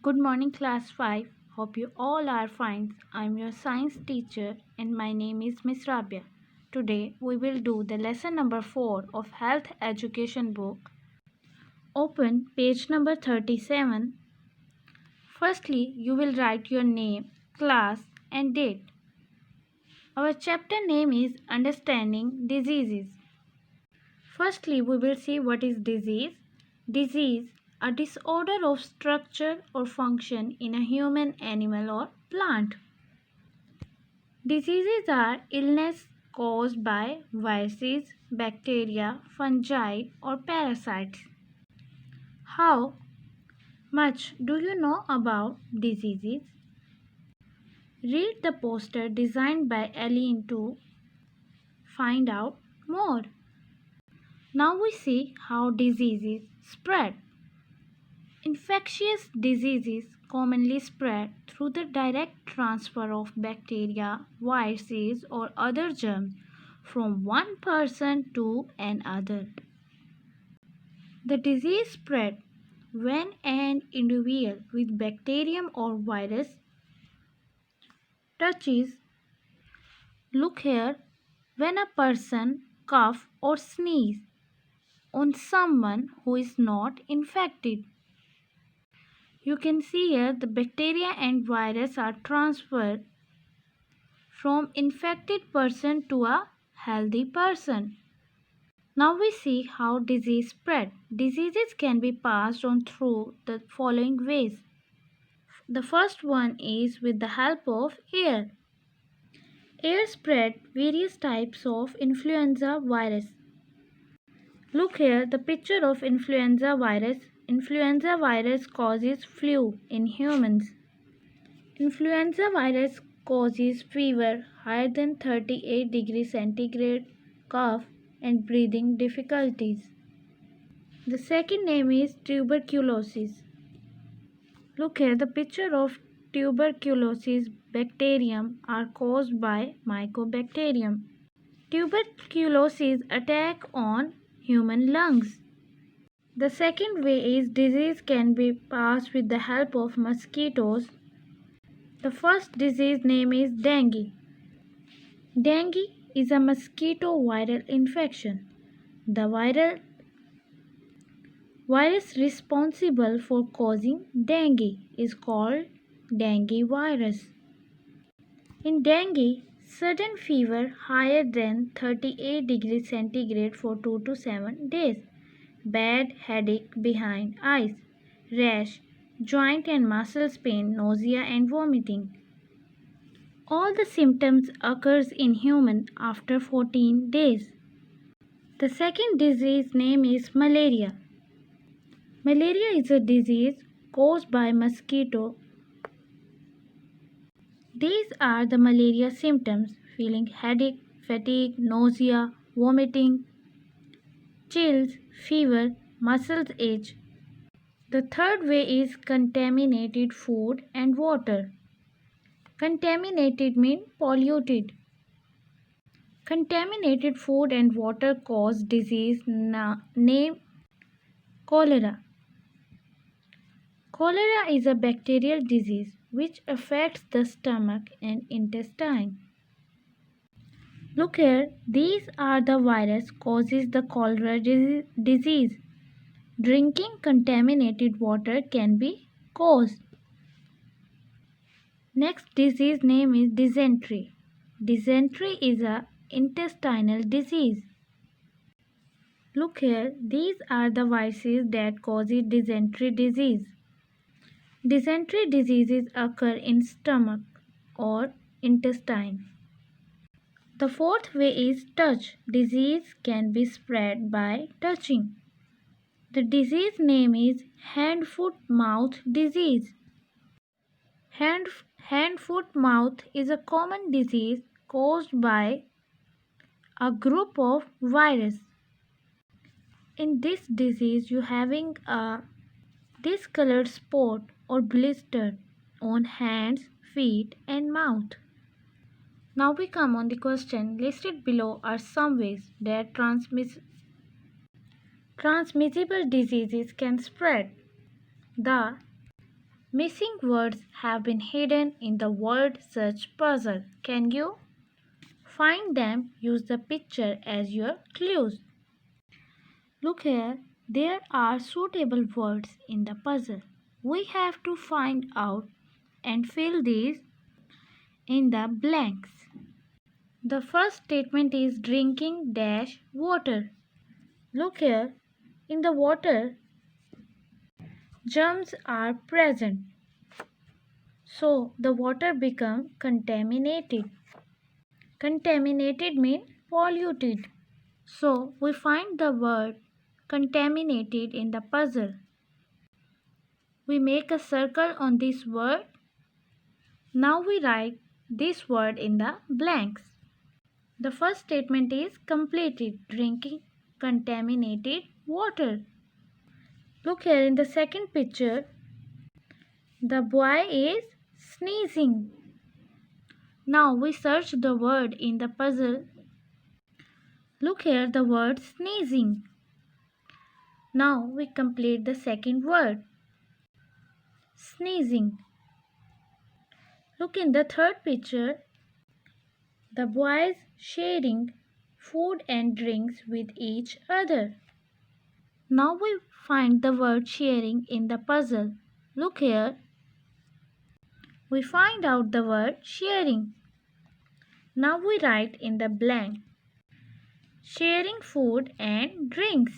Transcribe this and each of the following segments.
Good morning, class 5. Hope you all are fine. I'm your science teacher and my name is Miss Rabia. Today we will do the lesson number 4 of health education book. Open page number 37. Firstly, you will write your name, class and date. Our chapter name is Understanding Diseases. Firstly, we will see what is disease. Disease, a disorder of structure or function in a human, animal or plant. Diseases are illness caused by viruses, bacteria, fungi or parasites. How much do you know about diseases? Read the poster designed by Eileen to find out more. Now we see how diseases spread. Infectious diseases commonly spread through the direct transfer of bacteria, viruses, or other germs from one person to another. The disease spread when an individual with bacterium or virus touches. Look here, when a person cough or sneeze on someone who is not infected. You can see here the bacteria and virus are transferred from infected person to a healthy person. Now we see how disease spread. Diseases can be passed on through the following ways. The first one is with the help of air. Air spread various types of influenza virus. Look here, the picture of influenza virus. Influenza virus causes flu in humans. Influenza virus causes fever higher than 38 degrees centigrade, cough, and breathing difficulties. The second name is tuberculosis. Look here, the picture of tuberculosis bacterium are caused by mycobacterium. Tuberculosis attack on human lungs. The second way is disease can be passed with the help of mosquitoes. The first disease name is dengue. Dengue is a mosquito viral infection. The virus responsible for causing dengue is called dengue virus. In dengue, sudden fever higher than 38 degrees centigrade for 2 to 7 days, bad headache behind eyes, rash, joint and muscles pain, nausea and vomiting. All the symptoms occurs in human after 14 days. The second disease name is malaria. Malaria is a disease caused by mosquito. These are the malaria symptoms: feeling headache, fatigue, nausea, vomiting, chills, fever, muscles ache. The third way is contaminated food and water. Contaminated means polluted. Contaminated food and water cause disease named cholera. Cholera is a bacterial disease which affects the stomach and intestine. Look here, these are the virus causes the cholera disease. Drinking contaminated water can be caused. Next disease name is dysentery. Dysentery is a intestinal disease. Look here, these are the viruses that causes dysentery disease. Dysentery diseases occur in stomach or intestine. The fourth way is touch. Disease can be spread by touching. The disease name is hand-foot-mouth disease. Hand-foot-mouth is a common disease caused by a group of virus. In this disease, you having a discolored spot or blister on hands, feet and mouth. Now we come on the question. Listed below are some ways that transmissible diseases can spread. The Missing words have been hidden in the word search puzzle. Can you find them? Use the picture as your clues. Look here, there are suitable words in the puzzle. We have to find out and fill these in the blanks. The first statement is drinking dash water. Look here, in the water, germs are present. So the water becomes contaminated. Contaminated means polluted. So we find the word contaminated in the puzzle. We make a circle on this word. Now we write this word in the blanks. The first statement is completed, drinking contaminated water. Look here in the second picture, the boy is sneezing. Now we search the word in the puzzle. Look here, the word sneezing. Now we complete the second word, sneezing. Look in the third picture, the boys sharing food and drinks with each other. Now we find the word sharing in the puzzle. Look here. We find out the word sharing. Now we write in the blank, sharing food and drinks.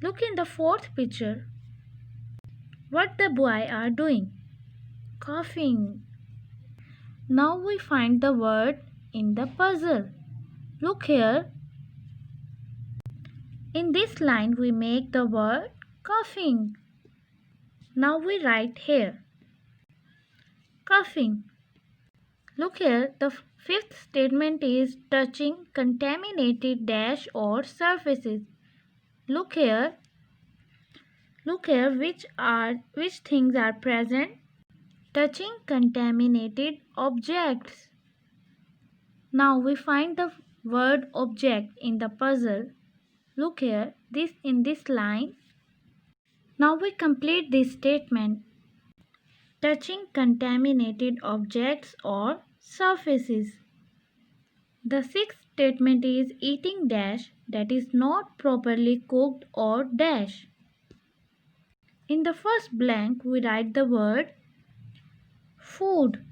Look in the fourth picture. What the boy are doing? Coughing. Now we find the word in the puzzle. Look here. In this line we make the word coughing. Now we write here, coughing. Look here, the fifth statement is touching contaminated dash or surfaces. Look here which things are present? Touching contaminated objects. Now we find the word object in the puzzle. Look here, this in this line. Now we complete this statement, touching contaminated objects or surfaces. The sixth statement is eating dash that is not properly cooked or dash. In the first blank we write the word food.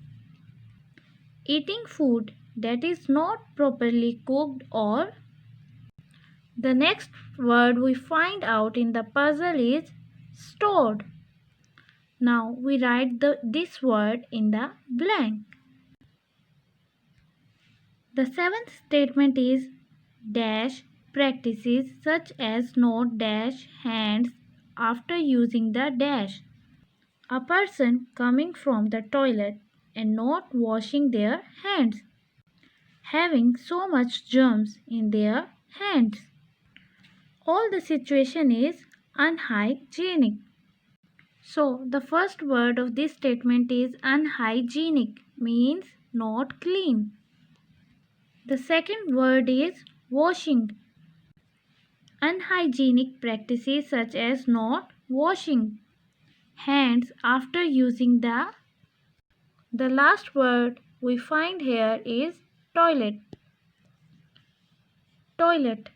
Eating food that is not properly cooked or. The next word we find out in the puzzle is stored. Now we write this word in the blank. The seventh statement is dash practices such as not dash hands after using the dash. A person coming from the toilet and not washing their hands, having so much germs in their hands. All the situation is unhygienic. So the first word of this statement is unhygienic, means not clean. The second word is washing. Unhygienic practices such as not washing hands after using the. The last word we find here is toilet. Toilet.